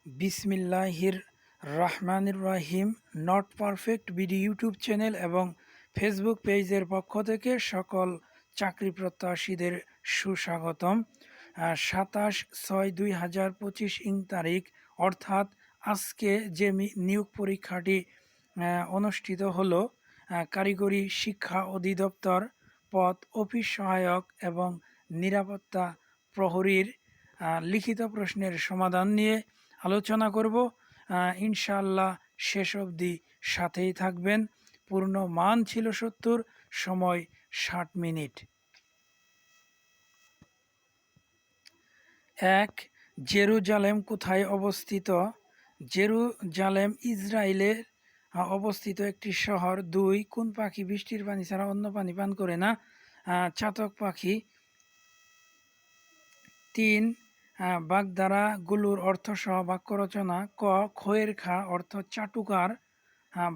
বিসমিল্লাহির রহমানির রহিম। Not perfect BD YouTube channel এবং ফেসবুক পেজের পক্ষ থেকে সকল চাকরি প্রত্যাশীদের সুস্বাগতম। 27/6/2025 তারিখ অর্থাৎ আজকে যে নিয়োগ পরীক্ষাটি অনুষ্ঠিত হলো, কারিগরি শিক্ষা অধিদপ্তর পদ অফিস সহায়ক এবং নিরাপত্তা প্রহরীর লিখিত প্রশ্নের সমাধান নিয়ে আলোচনা করব। ইনশাআল্লাহ শেষ অবধি সাথেই থাকবেন। পূর্ণ মান ছিল 70, সময় 60 মিনিট। 1. জেরুজালেম কোথায় অবস্থিত? জেরুজালেম ইসরায়েলের অবস্থিত একটি শহর। 2. কোন পাখি বৃষ্টির পানি ছাড়া অন্য পানি পান করে না? চাতক পাখি। 3. বাগধারাগুলোর অর্থসহ বাক্য রচনা। ক. খয়ের খা অর্থ চাটুকার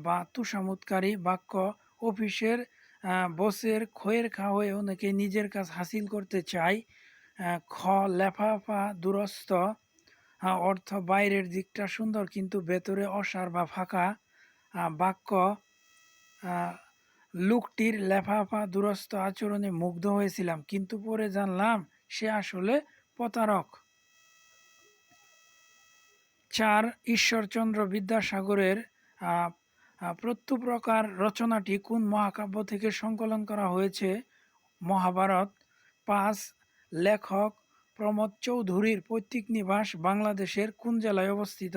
বা তুষামুৎকারী বাক্য। অফিসের বসের খয়ের খা হয়ে অনেকে নিজের কাজ হাসিল করতে চায়। খ. লেফাফা দুরস্ত অর্থ বাইরের দিকটা সুন্দর কিন্তু ভেতরে অসার বা ফাঁকা বাক্য। লোকটির লেফাফা দুরস্ত আচরণে মুগ্ধ হয়েছিলাম, কিন্তু পরে জানলাম সে আসলে প্রতারক। 4. ঈশ্বরচন্দ্র বিদ্যাসাগরের প্রত্যুপ্রকার রচনাটি কোন মহাকাব্য থেকে সংকলন করা হয়েছে? মহাভারত। 5. লেখক প্রমথ চৌধুরীর পৈতৃক নিবাস বাংলাদেশের কোন জেলায় অবস্থিত?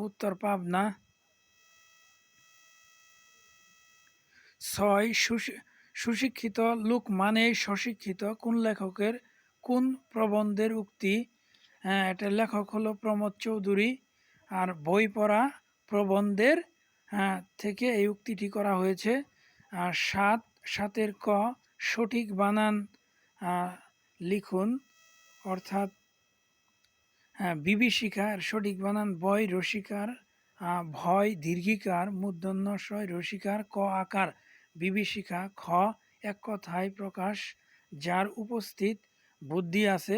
উত্তর পাবনা। 6. সুশিক্ষিত লোক মানেই স্বশিক্ষিত কোন লেখকের কোন প্রবন্ধের উক্তি? এটা লেখক হলো প্রমথ চৌধুরী। আর বই পড়া প্রবন্ধের থেকে এই উক্তিটি করা হয়েছে। 7 ক. সঠিক বানান লিখুন, অর্থাৎ বিভীষিকার সঠিক বানান বয় রসিকার, ভয় দীর্ঘিকার, মূর্ধন্য শয় রসিকার, ক আকার বিভীষিকা। খ. এক কথায় প্রকাশ যার উপস্থিত বুদ্ধি আছে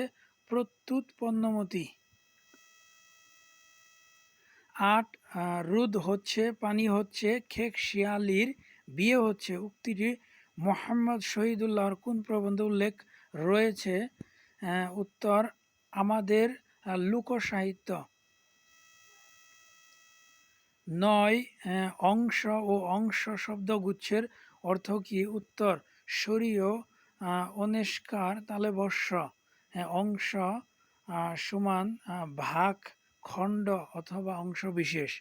প্রত্যুত পণ্যমতি। 8. রোদ হচ্ছে পানি হচ্ছে খেক শিয়ালির বিয়ে হচ্ছে উক্তিটি মোহাম্মদ শহীদুল্লাহর কোন প্রবন্ধে উল্লেখ রয়েছে? উত্তর আমাদের লোকসাহিত্য। 9. অংশ ও অংশ শব্দগুচ্ছের অর্থ কি? উত্তর শরীয় অনেস্কার তালেবর্ষ। অংশ সমান ভাগ খণ্ড অথবা অংশ বিশেষ।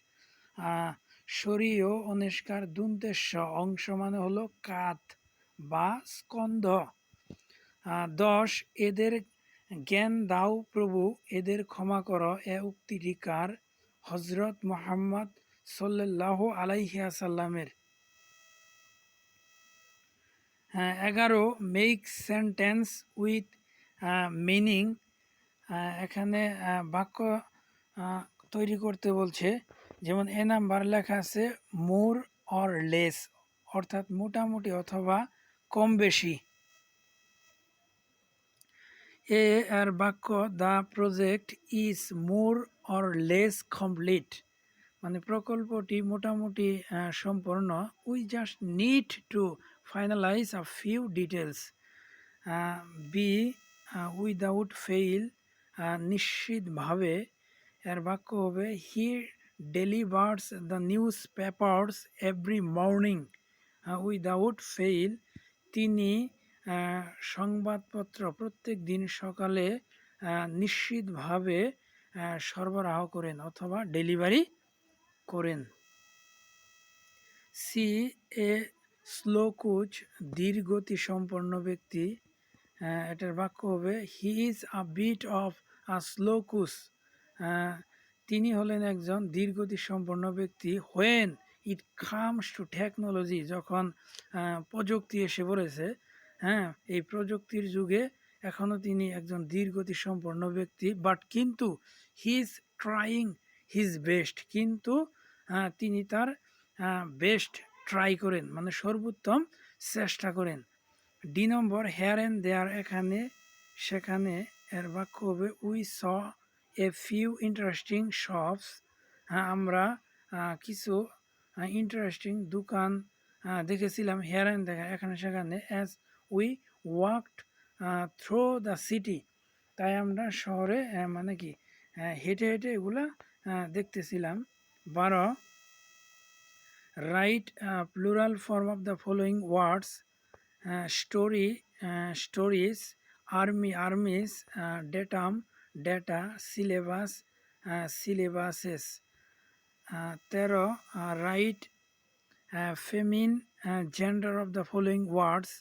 শরীয় অনেস্কার দুন্তেশ্ব অংশ মানে হলো কাত বা স্কন্ধ। 10. এদের জ্ঞান দাও প্রভু এদের ক্ষমা কর এ উক্তিটি কার? হজরত মুহাম্মদ সাল্লাল্লাহু আলাইহি ওয়াসাল্লামের। 11. Make sentence with meaning. এখানে বাক্য তৈরি করতে বলছে, যেমন এ নাম্বার লেখা আছে মোর অর লেস, অর্থাৎ মোটামুটি অথবা কম বেশি। এর বাক্য the project is more or less complete, মানে প্রকল্পটি মোটামুটি সম্পূর্ণ। We just need to finalise a few details. B. Without fail নিশ্চিতভাবে। এর বাক্য হবে he delivers the newspapers every morning. Without fail তিনি সংবাদপত্র প্রত্যেক দিন সকালে নিশ্চিতভাবে সরবরাহ করেন অথবা ডেলিভারি করেন। সি. এ স্লো কোচ ধীর গতি সম্পন্ন ব্যক্তি। এটার বাক্য হবে he is a bit of a slow coach. তিনি হলেন একজন ধীরগতি সম্পন্ন ব্যক্তি। When it comes to technology, যখন প্রযুক্তি এসে পড়েছে, এই প্রযুক্তির যুগে এখনও তিনি একজন ধীরগতি সম্পন্ন ব্যক্তি। বাট কিন্তু he is trying his best, কিন্তু তিনি তার বেস্ট ট্রাই করেন, মানে সর্বোত্তম চেষ্টা করেন। ডি নম্বর হেয়ার অ্যান্ড দেয়ার এখানে সেখানে। এর বাক্য হবে we saw a few interesting shops, আমরা কিছু ইন্টারেস্টিং দোকান দেখেছিলাম হেয়ার অ্যান্ড দেখা এখানে সেখানে। As we walked through the city, তাই আমরা শহরে মানে কি হেঁটে হেঁটে এগুলা দেখতেছিলাম। 12 write plural form of the following words, story stories, army armies, datum data, syllabus syllabuses. 13 write feminine gender of the following words,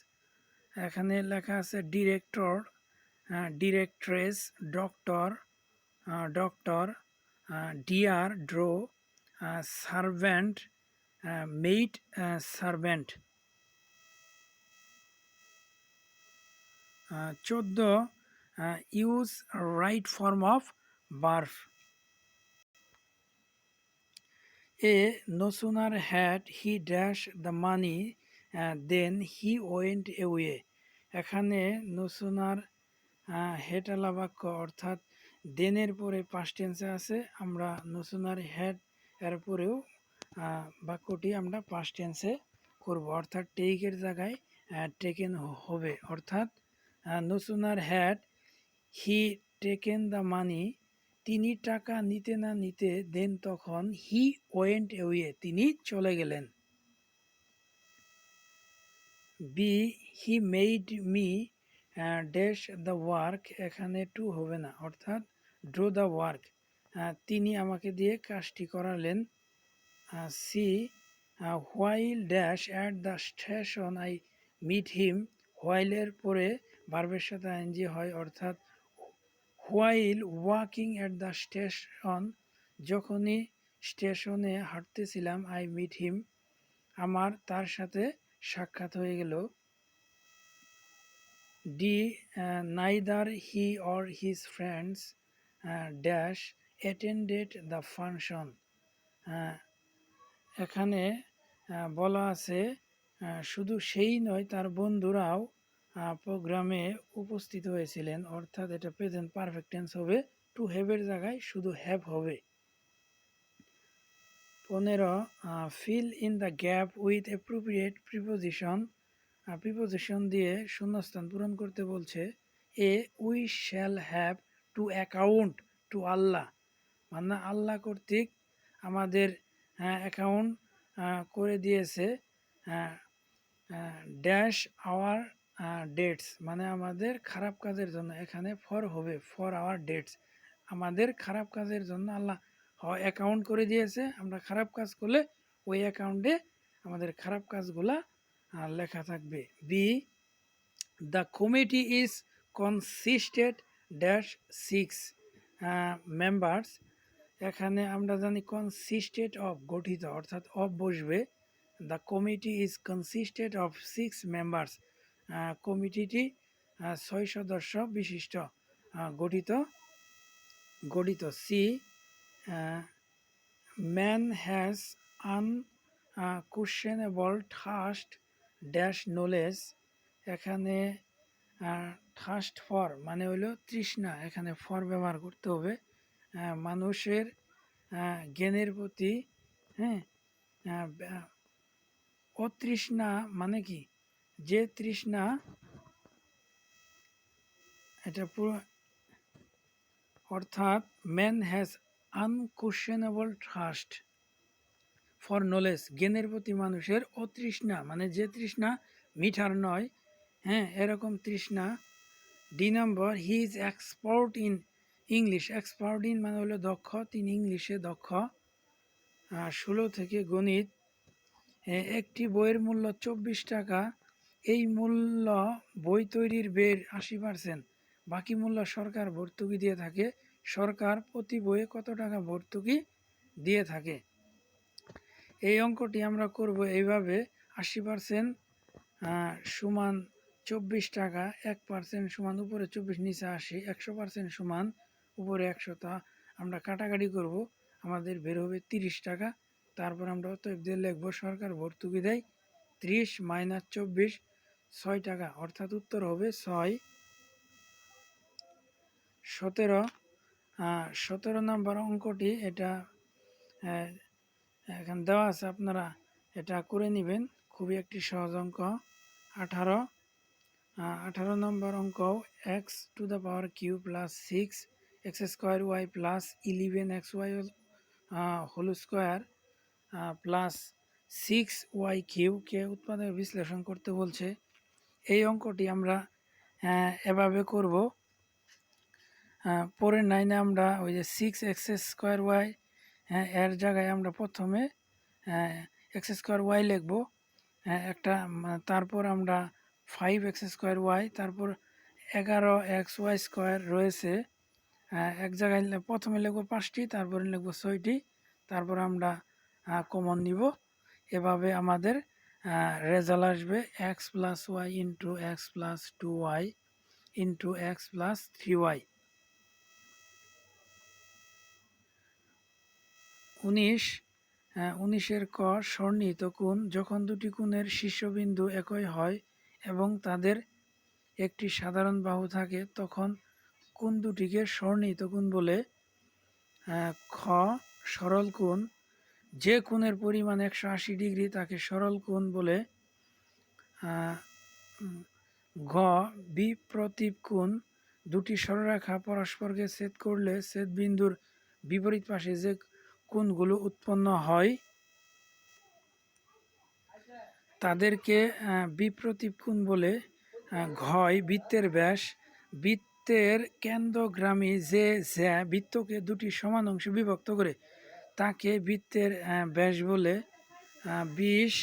এখানে লেখা আছে director, directress, doctor, doctor, deer, doe, servant, maid, servant. 14 use right form of verb. A no sooner had he dashed the money then he went away, এখানে no sooner হেটালা বাক্য অর্থাৎ দেনের পরে past টেন্সে আছে, আমরা no sooner had এর পরেও বাক্যটি আমরা পাস্ট টেন্সে করব, অর্থাৎ টেকের জায়গায় টেকেন হবে। অর্থাৎ no sooner had he taken the money, তিনি টাকা নিতে না নিতে দেন তখন হি ওয়েন্ট অ্যাওয়ে, তিনি চলে গেলেন। B he made me dash the work, এখানে টু হবে না, অর্থাৎ ড্র দ্য ওয়ার্ক, তিনি আমাকে দিয়ে কাজটি করালেন। C while dash at the station I meet him, হোয়াইলের পরে ভার্বের সাথে আইএনজি হয়, অর্থাৎ while walking at the station, যখনই স্টেশনে হাঁটতেছিলাম, আই মিট হিম, আমার তার সাথে সাক্ষাৎ হয়ে গেল। D neither he or his friends dash attended the function, এখানে বলা আছে শুধু সেই নয় তার বন্ধুরাও প্রোগ্রামে উপস্থিত হয়েছিলেন, অর্থাৎ এটা প্রেজেন্ট পারফেক্ট টেন্স হবে, টু হ্যাভের জায়গায় শুধু হ্যাভ হবে। 15 fill in the gap with appropriate preposition, preposition দিয়ে শূন্যস্থান পূরণ করতে বলছে। A we shall have to account to Allah, মানে আল্লাহ কর্তৃক আমাদের অ্যাকাউন্ট করে দিয়েছে ড্যাশ আওয়ার ডেটস, মানে আমাদের খারাপ কাজের জন্য, এখানে ফর হবে ফর আওয়ার ডেটস, আমাদের খারাপ কাজের জন্য আল্লাহ অ্যাকাউন্ট করে দিয়েছে, আমরা খারাপ কাজ করলে ওই অ্যাকাউন্টে আমাদের খারাপ কাজগুলা লেখা থাকবে। B the committee is consisted dash 6 members, এখানে আমরা জানি কনসিস্টেড অফ গঠিত, অর্থাৎ অফ বসবে। The committee is consisted of 6 members, কমিটিটি 6 সদস্য বিশিষ্ট গঠিত। C man has unquestionable thirst dash knowledge, এখানে থার্স্ট ফর মানে হলো তৃষ্ণা, এখানে ফর ব্যবহার করতে হবে। মানুষের জ্ঞানের প্রতি অতৃষ্ণা মানে কি, যে তৃষ্ণা, এটা পুরো অর্থাৎ man has unquestionable thirst for knowledge, জ্ঞানের প্রতি মানুষের অতৃষ্ণা মানে যে তৃষ্ণা মিঠার নয়, এরকম তৃষ্ণা। D number he is expert in English, expert in মানে হলো দক্ষ, তিনি ইংলিশে দক্ষ। 16 থেকে গণিত, একটি বইয়ের মূল্য 24 টাকা, এই মূল্য বই তৈরির ব্যয়ের 80%, বাকি মূল্য সরকার ভর্তুকি দিয়ে থাকে, সরকার প্রতি বইয়ে কত টাকা ভর্তুকি দিয়ে থাকে। এই অঙ্কটি আমরা করব এইভাবে, 80% সমান 24 টাকা, 1% সমান উপরে 24 নিচে 80, 100% সমান উপরে 100, তা আমরা কাটাকাটি করব, আমাদের বের হবে 30 টাকা। তারপর আমরা অতএব দিয়ে লিখবো সরকার ভর্তুকি দেয় 30 মাইনাস 24 6 টাকা, অর্থাৎ উত্তর হবে 6। 17 17 নম্বর অঙ্কটি এটা এখানে দেওয়া আছে, আপনারা এটা করে নেবেন। খুবই একটি সহজ অঙ্ক। 18 নম্বর অঙ্ক, x to the power q plus 6 x² y plus 11xy whole square plus 6y³ উৎপাদক বিশ্লেষণ করতে বলছে। এই অঙ্কটি আমরা এভাবে করব। পরের 9-এ আমরা ওই যে 6x² এর জায়গায় আমরা প্রথমে x² লিখব একটা, তারপর আমরা 5x², তারপর 11xy² রয়েছে এক জায়গায়, প্রথমে লিখব 5টি, তারপরে লিখব 6টি, তারপর আমরা কমন নিব। এভাবে আমাদের রেজাল্ট আসবে x + y into x + 2y into x + 3y। 19-এর ক, সন্নিহিত কোণ যখন দুটি কোণের শীর্ষবিন্দু একই হয় এবং তাদের একটি সাধারণ বাহু থাকে তখন কোণ দুটিকে সন্নিহিত কোণ বলে। খ, সরল কোণ যে কোণের পরিমাণ 180 ডিগ্রি তাকে সরল কোণ বলে। ঘ, বিপ্রতীপ কোণ দুটি সরলরেখা পরস্পরকে ছেদ করলে ছেদবিন্দুর বিপরীত পাশে যে কোণগুলো উৎপন্ন হয় তাদেরকে বিপ্রতীপ কোণ বলে। ঘ, বৃত্তের ব্যাস বৃত্তের কেন্দ্রগামী যে জ্যা বৃত্তকে দুটি সমান অংশে বিভক্ত করে তাকে বৃত্তের ব্যাস বলে। 20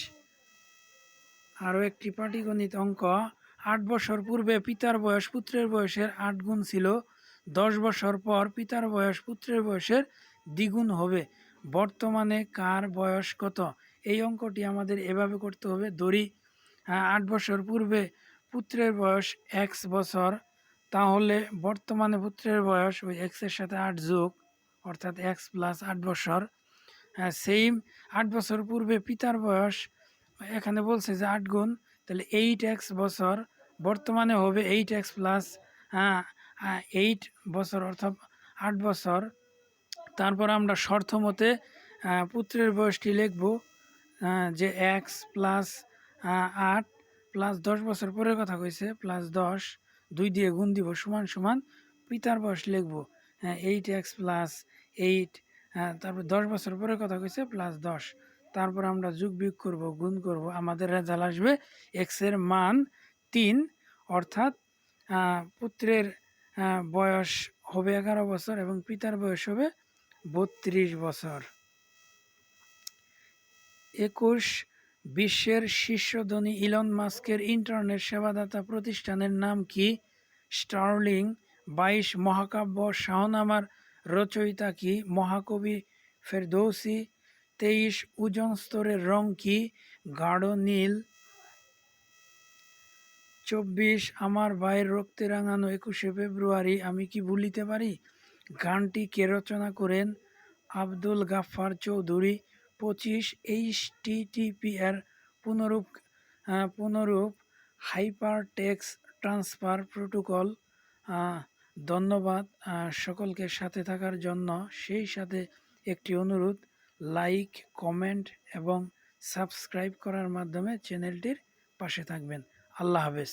আরও একটি পাটিগণিত অঙ্ক। 8 বছর পূর্বে পিতার বয়স পুত্রের বয়সের 8 গুণ ছিল। 10 বছর পর পিতার বয়স পুত্রের বয়সের দ্বিগুণ হবে। বর্তমানে কার বয়স কত? এই অঙ্কটি আমাদের এভাবে করতে হবে। ধরি 8 বছর পূর্বে পুত্রের বয়স x বছর, তাহলে বর্তমানে পুত্রের বয়স ওই এক্সের সাথে 8 যোগ, অর্থাৎ x + 8 বছর। সেম 8 বছর পূর্বে পিতার বয়স, এখানে বলছে যে 8 গুণ, তাহলে 8x বছর, বর্তমানে হবে 8x + 8 বছর অর্থাৎ 8 বছর। তারপর আমরা শর্ত মতে পুত্রের বয়সটি লিখব যে x + 8 প্লাস 10 বছর পরের কথা কইছে +10, 2 দিয়ে গুণ দিব সমান সমান পিতার বয়স লিখব 8x + 8, তারপর 10 বছর পরের কথা কইছে +10, তারপর আমরা যোগ বিয়োগ করব, গুণ করব, আমাদের রেজাল্ট আসবে x এর মান 3, অর্থাৎ পুত্রের বয়স হবে 11 বছর এবং পিতার বয়স হবে 32 বছর। 21 বিশ্বের শীর্ষ ধনী ইলন মাস্কের ইন্টারনেট সেবাদাতা প্রতিষ্ঠানের নাম কি? স্টারলিং। 22 মহাকাব্য শাহনামার রচয়িতা কি? মহাকবি ফেরদৌসী। 23 ওজোন স্তরের রং কি? গাঢ় নীল। 24 আমার ভাইয়ের রক্তে রাঙানো 21শে ফেব্রুয়ারি আমি কি ভুলিতে পারি? গানটি কে রচনা করেন? আব্দুল গাফফার চৌধুরী। 25 HTTP এর পুনরূপ হাইপার টেক্সট ট্রান্সফার প্রোটোকল। ধন্যবাদ সকলকে সাথে থাকার জন্য। সেই সাথে একটি অনুরোধ, লাইক, কমেন্ট এবং সাবস্ক্রাইব করার মাধ্যমে চ্যানেলটির পাশে থাকবেন। আল্লাহ হাফেজ।